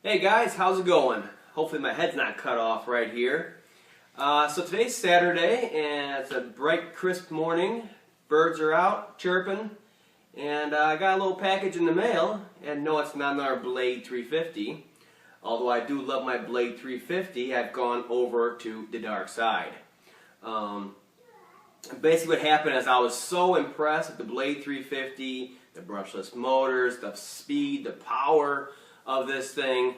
Hey guys, how's it going? Hopefully my head's not cut off right here. So today's Saturday and it's a bright, crisp morning. Birds are out chirping, and I got a little package in the mail. And no, it's not another Blade 350. Although I do love my Blade 350, I've gone over to the dark side. Basically what happened is I was so impressed with the Blade 350, the brushless motors, the speed, the power of this thing.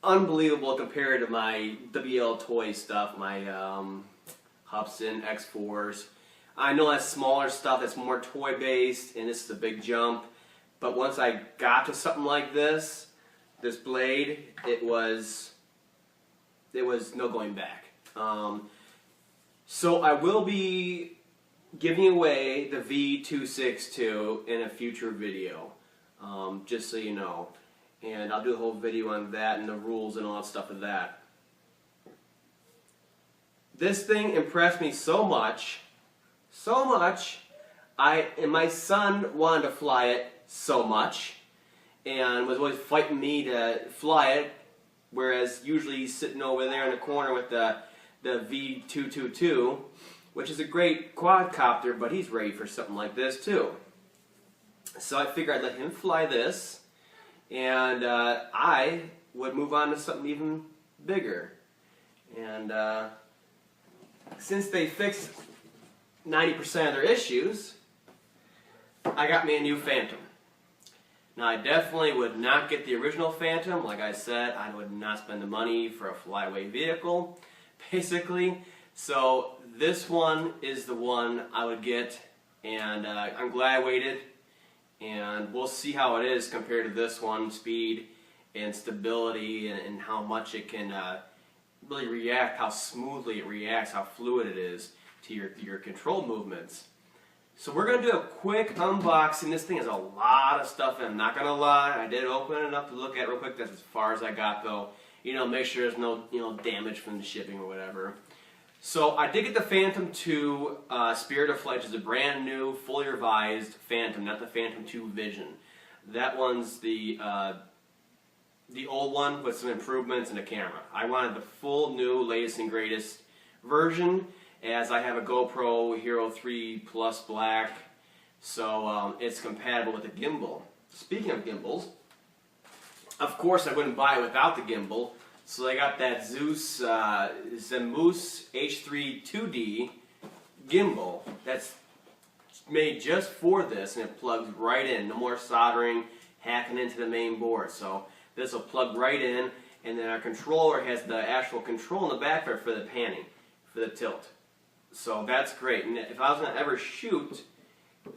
Unbelievable compared to my WL toy stuff, my Hubsan X4s. I know that's smaller stuff, that's more toy based, and this is a big jump. But once I got to something like this Blade, it was no going back. So I will be giving away the V262 in a future video, just so you know. And I'll do a whole video on that and the rules and all that stuff of that. This thing impressed me so much, and my son wanted to fly it so much, and was always fighting me to fly it, whereas usually he's sitting over there in the corner with the V222, which is a great quadcopter, but he's ready for something like this too. So I figured I'd let him fly this, and I would move on to something even bigger. And since they fixed 90% of their issues, I got me a new Phantom. Now I definitely would not get the original Phantom. Like I said, I would not spend the money for a flyway vehicle, basically. So this one is the one I would get, and I'm glad I waited. And we'll see how it is compared to this one, speed and stability, and how much it can really react, how smoothly it reacts, how fluid it is to your control movements. So we're going to do a quick unboxing. This thing has a lot of stuff in it. I'm not going to lie, I did open it up to look at it real quick. That's as far as I got though. Make sure there's no damage from the shipping or whatever. So I did get the Phantom 2 Spirit of Flight, which is a brand new, fully revised Phantom, not the Phantom 2 Vision. That one's the old one with some improvements in the camera. I wanted the full new, latest and greatest version, as I have a GoPro Hero 3 Plus Black, so it's compatible with the gimbal. Speaking of gimbals, of course I wouldn't buy it without the gimbal. So I got that Zenmuse H3 2D gimbal that's made just for this, and it plugs right in. No more soldering, hacking into the main board. So this will plug right in, and then our controller has the actual control in the back for the panning, for the tilt. So that's great. And if I was going to ever shoot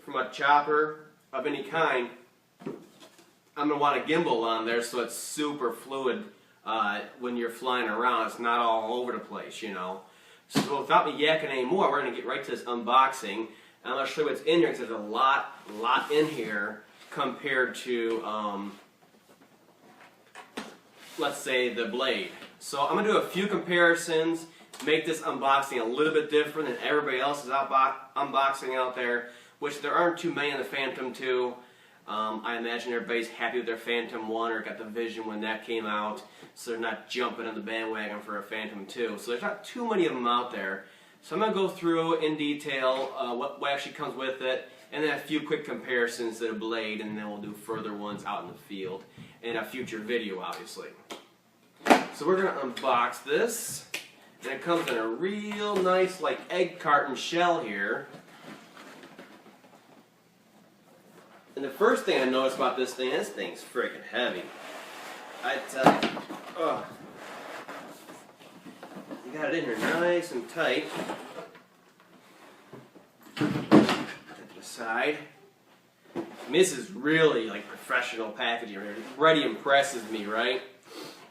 from a chopper of any kind, I'm going to want a gimbal on there so it's super fluid. When you're flying around, it's not all over the place, So without me yakking anymore, we're going to get right to this unboxing. And I'm going to show you what's in here, because there's a lot in here compared to, let's say, the Blade. So I'm going to do a few comparisons, make this unboxing a little bit different than everybody else's unboxing out there, which there aren't too many in the Phantom 2. I imagine everybody's happy with their Phantom 1 or got the Vision when that came out, so they're not jumping on the bandwagon for a Phantom 2. So there's not too many of them out there. So I'm going to go through in detail what actually comes with it, and then a few quick comparisons to the Blade, and then we'll do further ones out in the field in a future video, obviously. So we're going to unbox this, and it comes in a real nice like egg carton shell here. And the first thing I noticed about this thing's freaking heavy. I tell you, you got it in here nice and tight. Put it aside. I mean, this is really like professional packaging. It already impresses me, right?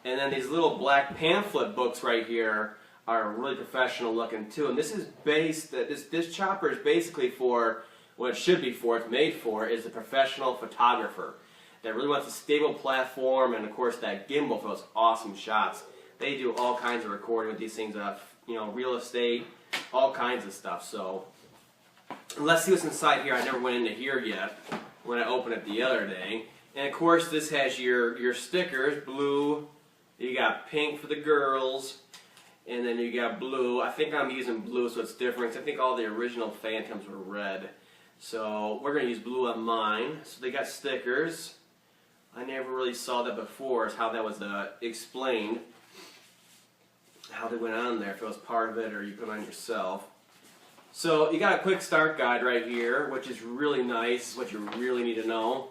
And then these little black pamphlet books right here are really professional looking too. And this is this chopper is basically for what it should be for, it's made for, is a professional photographer that really wants a stable platform, and of course that gimbal for those awesome shots. They do all kinds of recording with these things, real estate, all kinds of stuff. So let's see what's inside here. I never went into here yet when I opened it the other day. And of course this has your stickers, blue, you got pink for the girls, and then you got blue. I think I'm using blue so it's different. I think all the original Phantoms were red. So we're going to use blue on mine. So they got stickers. I never really saw that before, is how that was explained. How they went on there, if it was part of it or you put it on yourself. So you got a quick start guide right here, which is really nice. It's what you really need to know.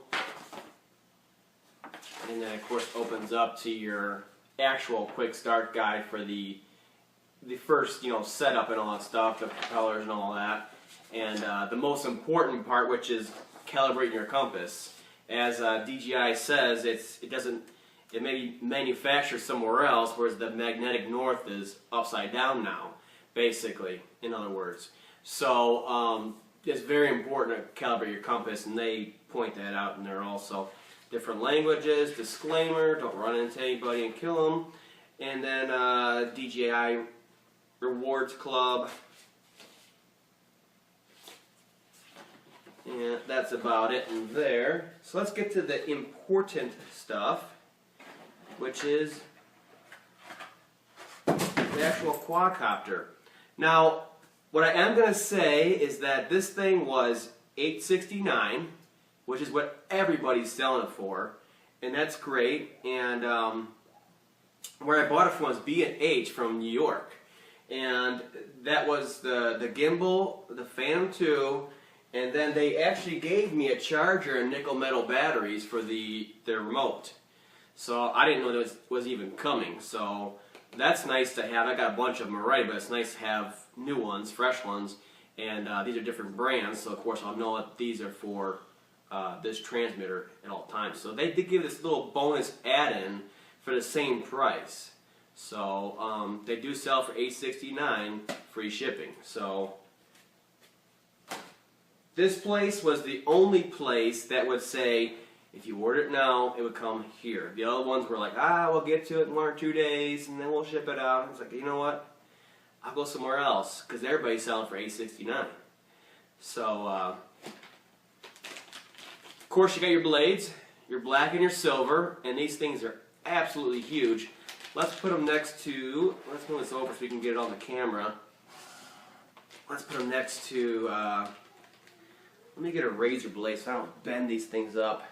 And then of course opens up to your actual quick start guide for the first, setup and all that stuff, the propellers and all that. And the most important part, which is calibrating your compass. As DJI says, it may be manufactured somewhere else, whereas the magnetic north is upside down now, basically, in other words. So it's very important to calibrate your compass, and they point that out in there also. Different languages, disclaimer, don't run into anybody and kill them. And then DJI Rewards Club. And that's about it in there. So let's get to the important stuff, which is the actual quadcopter. Now, what I am going to say is that this thing was $869, which is what everybody's selling it for, and that's great. And where I bought it from was B&H from New York, and that was the gimbal, the Phantom 2, and then they actually gave me a charger and nickel metal batteries for the remote. So I didn't know that was even coming. So that's nice to have. I got a bunch of them already, but it's nice to have new ones, fresh ones. And these are different brands, so of course I'll know that these are for this transmitter at all times. So they did give this little bonus add-in for the same price. So they do sell for $869, free shipping. So this place was the only place that would say, if you order it now, it would come here. The other ones were like, we'll get to it in 1 or 2 days, and then we'll ship it out. It's like, you know what? I'll go somewhere else, because everybody's selling for $869. So, of course, you got your blades, your black and your silver, and these things are absolutely huge. Let's put them next to, let's move this over so we can get it on the camera. Let's put them next to, let me get a razor blade so I don't bend these things up.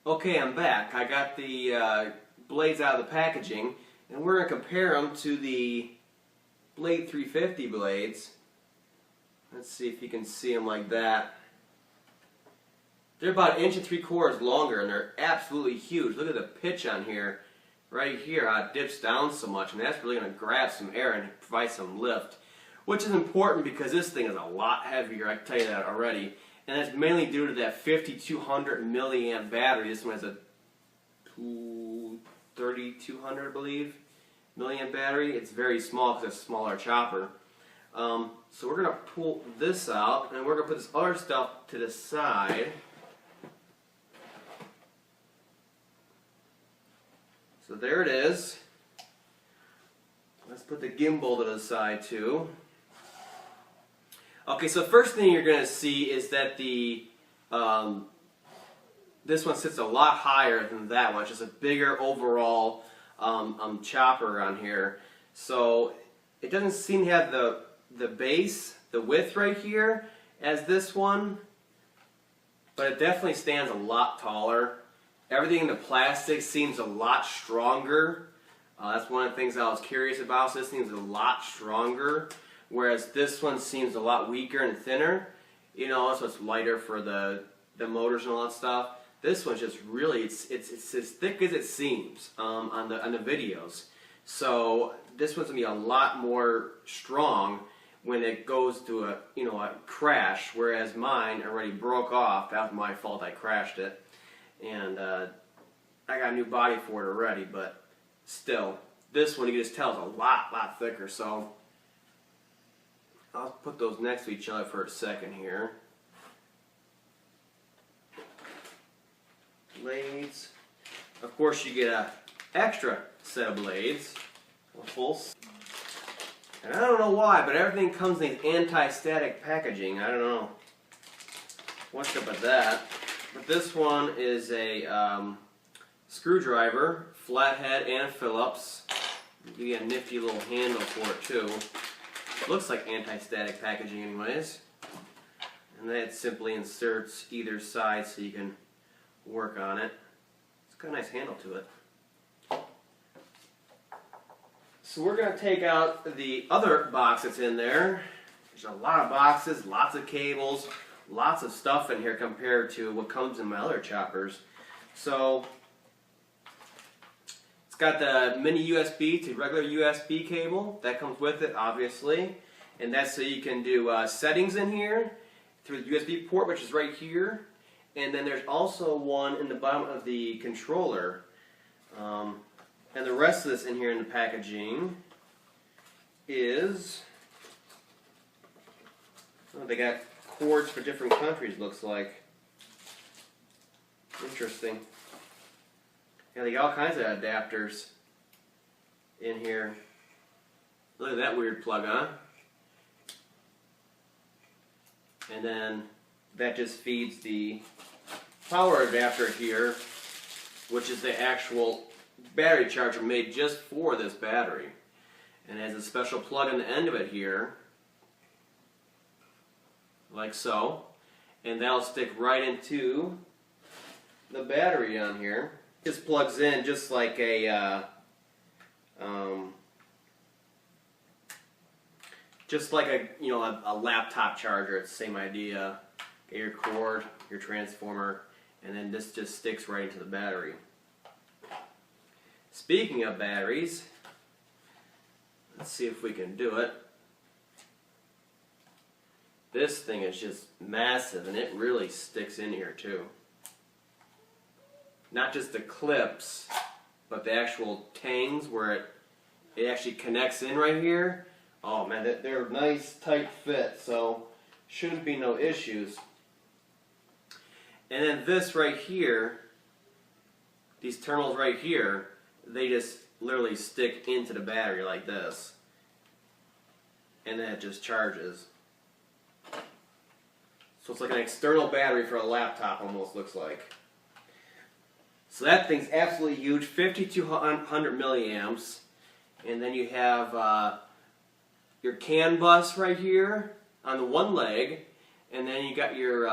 Okay, I'm back. I got the blades out of the packaging, and we're going to compare them to the Blade 350 blades. Let's see if you can see them like that. They're about 1 3/4 inches longer, and they're absolutely huge. Look at the pitch on here. Right here, how it dips down so much, and that's really going to grab some air and provide some lift, which is important because this thing is a lot heavier, I can tell you that already. And that's mainly due to that 5200 milliamp battery. This one has a 3200, I believe, milliamp battery. It's very small because it's a smaller chopper. So we're going to pull this out, and we're going to put this other stuff to the side. So there it is. Let's put the gimbal to the side too. Okay, so the first thing you're going to see is that the this one sits a lot higher than that one. It's just a bigger overall chopper on here. So it doesn't seem to have the base, the width right here as this one, but it definitely stands a lot taller. Everything in the plastic seems a lot stronger. That's one of the things I was curious about. So this thing's a lot stronger, whereas this one seems a lot weaker and thinner. You know, so it's lighter for the motors and all that stuff. This one's just really, it's as thick as it seems on the videos. So this one's gonna be a lot more strong when it goes to a crash, whereas mine already broke off. That was my fault. I crashed it, and I got a new body for it already. But still, this one you can just tell is a lot thicker. So I'll put those next to each other for a second here. Blades. Of course, you get an extra set of blades, a full. And I don't know why, but everything comes in anti-static packaging. I don't know what's up with that. But this one is a screwdriver, flathead, and Phillips. You get a nifty little handle for it too. Looks like anti-static packaging anyways. And that simply inserts either side so you can work on it. It's got a nice handle to it. So we're going to take out the other box that's in there. There's a lot of boxes, lots of cables, lots of stuff in here compared to what comes in my other choppers. So it's got the mini USB to regular USB cable. That comes with it, obviously. And that's so you can do settings in here through the USB port, which is right here. And then there's also one in the bottom of the controller. And the rest of this in here in the packaging is, oh, they got cords for different countries, looks like. Interesting. Yeah, they got all kinds of adapters in here. Look at that weird plug, huh? And then that just feeds the power adapter here, which is the actual battery charger made just for this battery. And it has a special plug in the end of it here, like so. And that'll stick right into the battery on here. This plugs in just like a a laptop charger. It's the same idea. Get your cord, your transformer, and then this just sticks right into the battery. Speaking of batteries, let's see if we can do it. This thing is just massive, and it really sticks in here too. Not just the clips, but the actual tangs where it actually connects in right here. Oh man, they're a nice tight fit, so shouldn't be no issues. And then this right here, these terminals right here, they just literally stick into the battery like this. And then it just charges. So it's like an external battery for a laptop, almost looks like. So that thing's absolutely huge, 5200 milliamps. And then you have your CAN bus right here on the one leg. And then you got your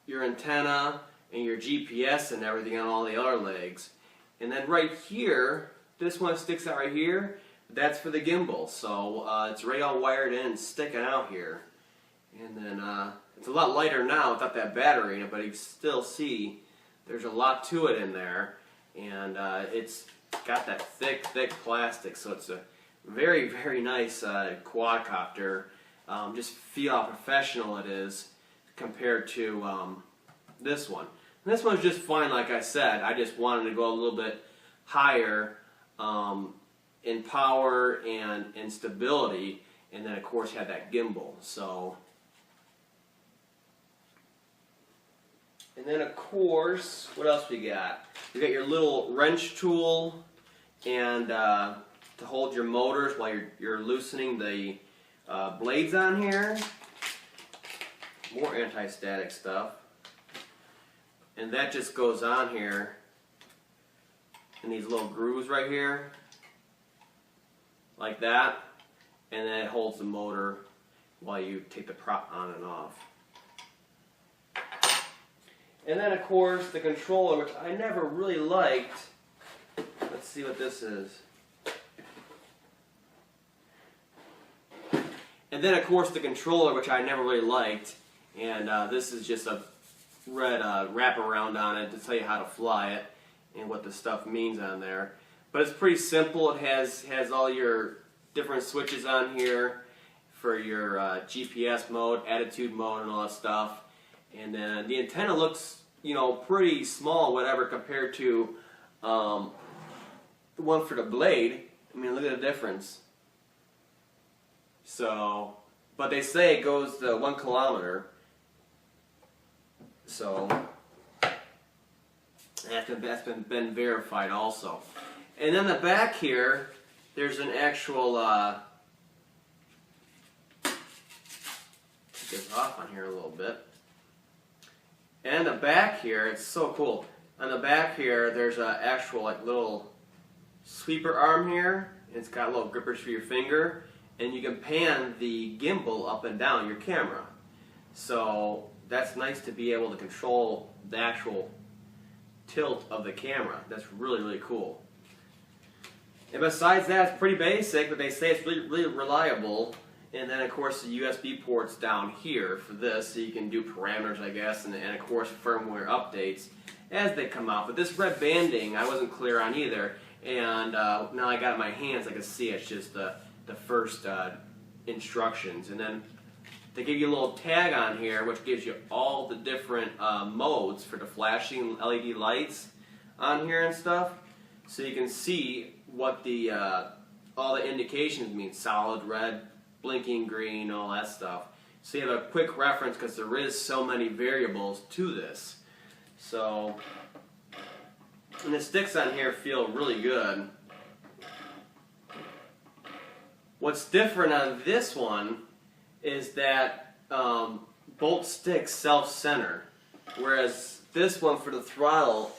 antenna and your GPS and everything on all the other legs. And then right here, this one sticks out right here, that's for the gimbal. So it's right all wired in and sticking out here. And then it's a lot lighter now without that battery in it, but you can still see there's a lot to it in there. And it's got that thick plastic, so it's a very, very nice quadcopter. Just feel how professional it is compared to this one. And this one's just fine, like I said. I just wanted to go a little bit higher in power and in stability, and then of course had that gimbal. So, and then of course, what else we got? You got your little wrench tool and to hold your motors while you're loosening the blades on here. More anti-static stuff. And that just goes on here in these little grooves right here, like that, and then it holds the motor while you take the prop on and off. And then of course the controller, which I never really liked. Let's see what this is. And then of course the controller, which I never really liked, and this is just a red wraparound on it to tell you how to fly it and what the stuff means on there. But it's pretty simple. It has all your different switches on here for your GPS mode, attitude mode, and all that stuff. And then the antenna looks, pretty small, whatever, compared to the one for the blade. I mean, look at the difference. So, but they say it goes to 1 kilometer. So that's been verified also. And then the back here, there's an actual take this off on here a little bit. And the back here, it's so cool. On the back here, there's an actual like little sweeper arm here. It's got little grippers for your finger, and you can pan the gimbal up and down your camera. So that's nice to be able to control the actual tilt of the camera. That's really, really cool. And besides that, it's pretty basic, but they say it's really, really reliable. And then, of course, the USB port's down here for this, so you can do parameters, I guess, and of course, firmware updates as they come out. But this red banding, I wasn't clear on either, and now I got it in my hands, I can see it's just the first instructions. And then they give you a little tag on here, which gives you all the different modes for the flashing LED lights on here and stuff, so you can see what the all the indications mean: solid red, blinking green, all that stuff. So you have a quick reference because there is so many variables to this. So, and the sticks on here feel really good. What's different on this one is that both sticks self-center, whereas this one for the throttle,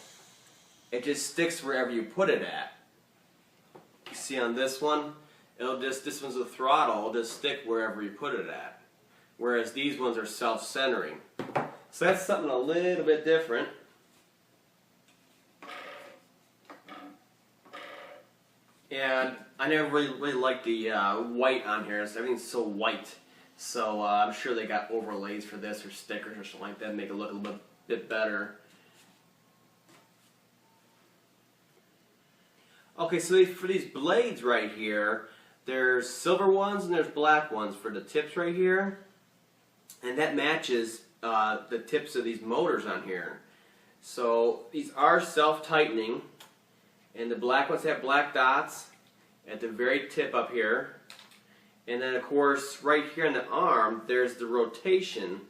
it just sticks wherever you put it at. You see on this one, this one's the throttle, it'll just stick wherever you put it at. Whereas these ones are self-centering. So that's something a little bit different. And I never really liked the white on here. Everything's so white. So I'm sure they got overlays for this or stickers or something like that to make it look a little bit better. Okay, so for these blades right here, there's silver ones and there's black ones for the tips right here. And that matches the tips of these motors on here. So these are self-tightening, and the black ones have black dots at the very tip up here. And then of course right here in the arm there's the rotation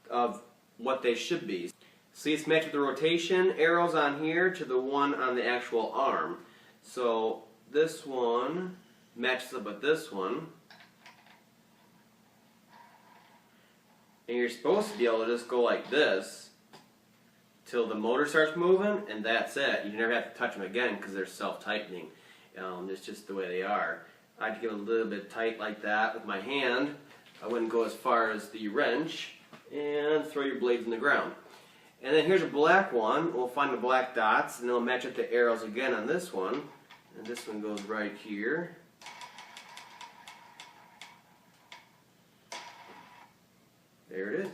of what they should be. See, it's matched with the rotation arrows on here to the one on the actual arm. So this one matches up with this one. And you're supposed to be able to just go like this till the motor starts moving, and that's it. You never have to touch them again because they're self-tightening. It's just the way they are. I'd give it a little bit tight like that with my hand. I wouldn't go as far as the wrench, and throw your blades in the ground. And then here's a black one. We'll find the black dots, and they'll match up the arrows again on this one. And this one goes right here. There it is.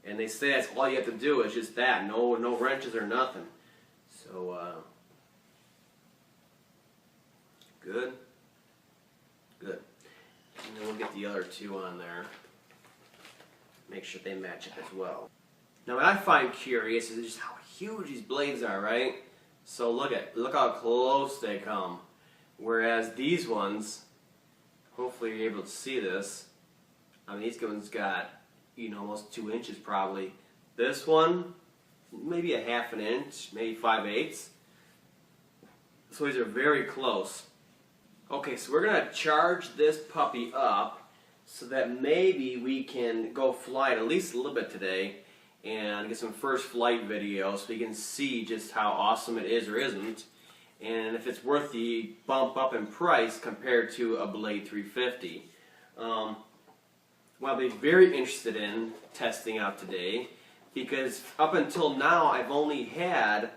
And they say that's all you have to do is just that. No wrenches or nothing. So, good. Good. And then we'll get the other two on there. Make sure they match up as well. Now what I find curious is just how huge these blades are, right? So look how close they come. Whereas these ones, hopefully you're able to see this. I mean, these ones got, almost 2 inches probably. This one, maybe a half an inch, maybe 5/8. So these are very close. Okay, so we're going to charge this puppy up so that maybe we can go fly it at least a little bit today and get some first flight video so we can see just how awesome it is or isn't, and if it's worth the bump up in price compared to a Blade 350. Well, I'll be very interested in testing out today, because up until now I've only had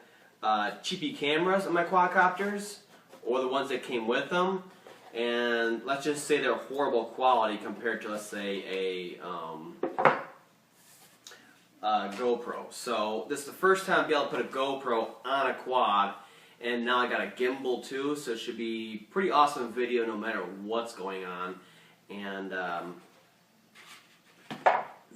cheapy cameras on my quadcopters, or the ones that came with them, and let's just say they're horrible quality compared to, let's say, a GoPro. So this is the first time I'll be able to put a GoPro on a quad, and now I got a gimbal too, so it should be pretty awesome video no matter what's going on. And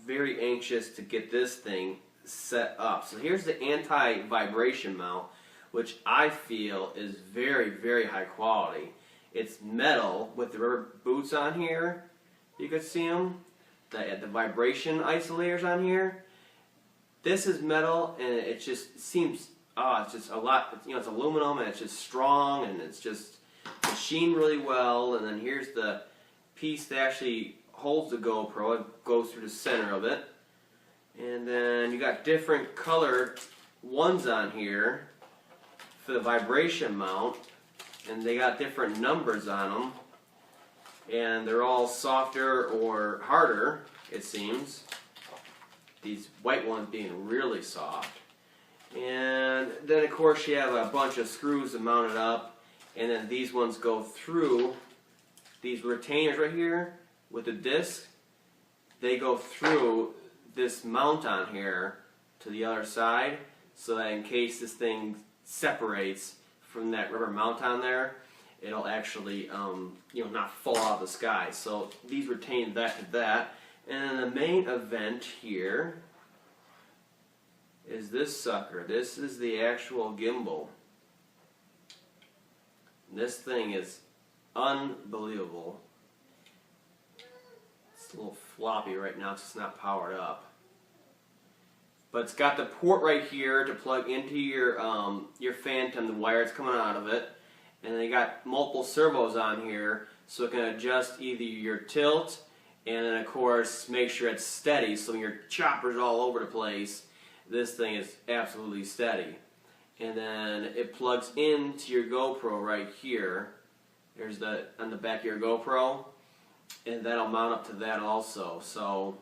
very anxious to get this thing set up. So here's the anti-vibration mount, which I feel is very, very high quality. It's metal with the rubber boots on here. You can see them. The vibration isolators on here. This is metal, and it just seems, it's just a lot, it's aluminum, and it's just strong, and it's just machined really well. And then here's the piece that actually holds the GoPro. It goes through the center of it. And then you got different colored ones on here for the vibration mount, and they got different numbers on them, and they're all softer or harder, it seems. These white ones being really soft. And then of course you have a bunch of screws that mount it up, and then these ones go through these retainers right here with the disc. They go through this mount on here to the other side, so that in case this thing separates from that rubber mount on there, it'll actually not fall out of the sky. So these retain that to that. And then the main event here is this sucker. This is the actual gimbal. This thing is unbelievable. It's a little floppy right now, it's just not powered up. But it's got the port right here to plug into your Phantom, the wire that's coming out of it. And they got multiple servos on here, so it can adjust either your tilt, and then of course make sure it's steady, so when your chopper's all over the place, this thing is absolutely steady. And then it plugs into your GoPro right here. There's on the back of your GoPro, and that'll mount up to that also. So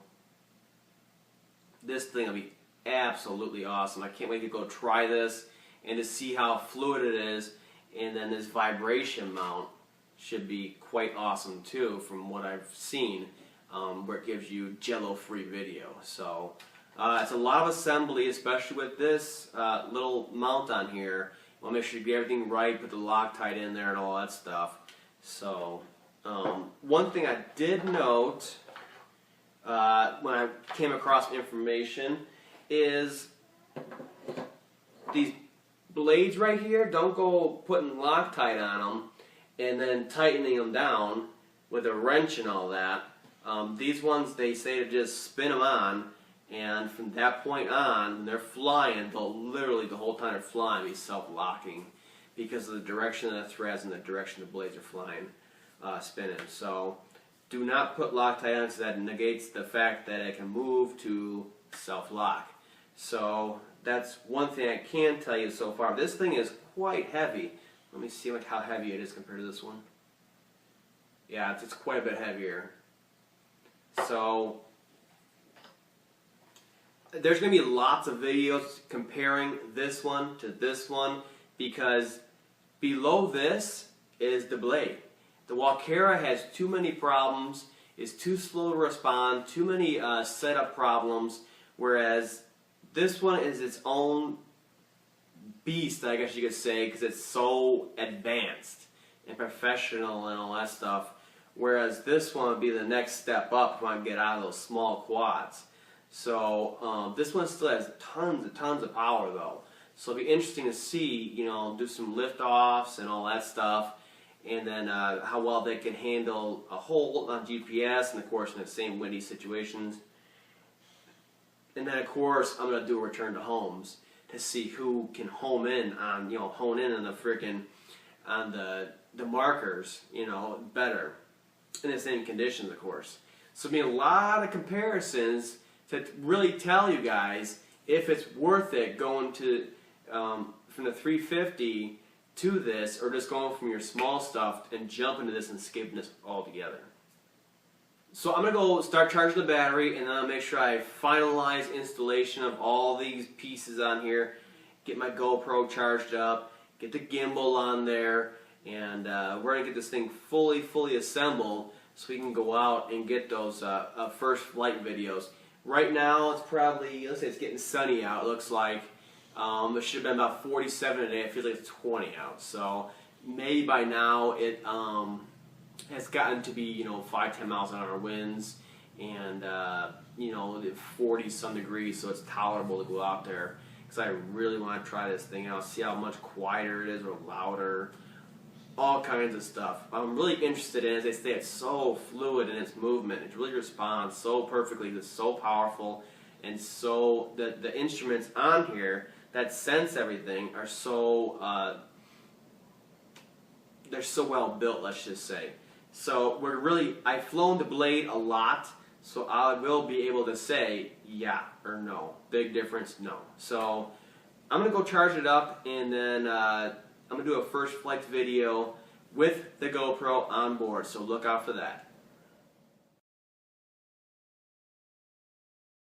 this thing will be absolutely awesome. I can't wait to go try this and to see how fluid it is. And then this vibration mount should be quite awesome too, from what I've seen, where it gives you jello-free video. So it's a lot of assembly, especially with this little mount on here. You want to make sure you get everything right, put the Loctite in there and all that stuff. So one thing I did note when I came across information is these blades right here, don't go putting Loctite on them and then tightening them down with a wrench and all that. These ones, they say to just spin them on, and from that point on, when they're flying, they'll literally, the whole time they're flying, be self-locking because of the direction of the threads and the direction the blades are flying, spinning. So do not put Loctite on, because that negates the fact that it can move to self-lock. So that's one thing I can tell you so far. This thing is quite heavy. Let me see how heavy it is compared to this one. Yeah, it's quite a bit heavier. So there's going to be lots of videos comparing this one to this one, because below this is the blade. The Walkera has too many problems, is too slow to respond, too many setup problems, whereas this one is its own beast, I guess you could say, because it's so advanced and professional and all that stuff. Whereas this one would be the next step up when I get out of those small quads. So this one still has tons of power though. So it'll be interesting to see, do some lift-offs and all that stuff, and then how well they can handle a hold on GPS, and of course in the same windy situations. And then of course I'm going to do a return to homes to see who can hone in on the frickin' on the markers, better in the same conditions, of course. So there'll be a lot of comparisons to really tell you guys if it's worth it going to from the 350 to this, or just going from your small stuff and jumping to this and skipping this altogether. So I'm going to go start charging the battery, and then I'll make sure I finalize installation of all these pieces on here, get my GoPro charged up, get the gimbal on there, and we're going to get this thing fully assembled so we can go out and get those first flight videos. Right now it's probably, let's say it's getting sunny out, it looks like. It should have been about 47 today, it feels like it's 20 out. So maybe by now it has gotten to be 5-10 miles an hour winds, and 40 some degrees, so it's tolerable to go out there, because I really want to try this thing out, see how much quieter it is or louder, all kinds of stuff. I'm really interested in it. As they say, it's so fluid in its movement. It really responds so perfectly. It's so powerful, and so the instruments on here that sense everything are so they're so well built, let's just say. So I've flown the Blade a lot so I will be able to say yeah or no. Big difference, no. So I'm going to go charge it up, and then I'm going to do a first flight video with the GoPro on board, so look out for that.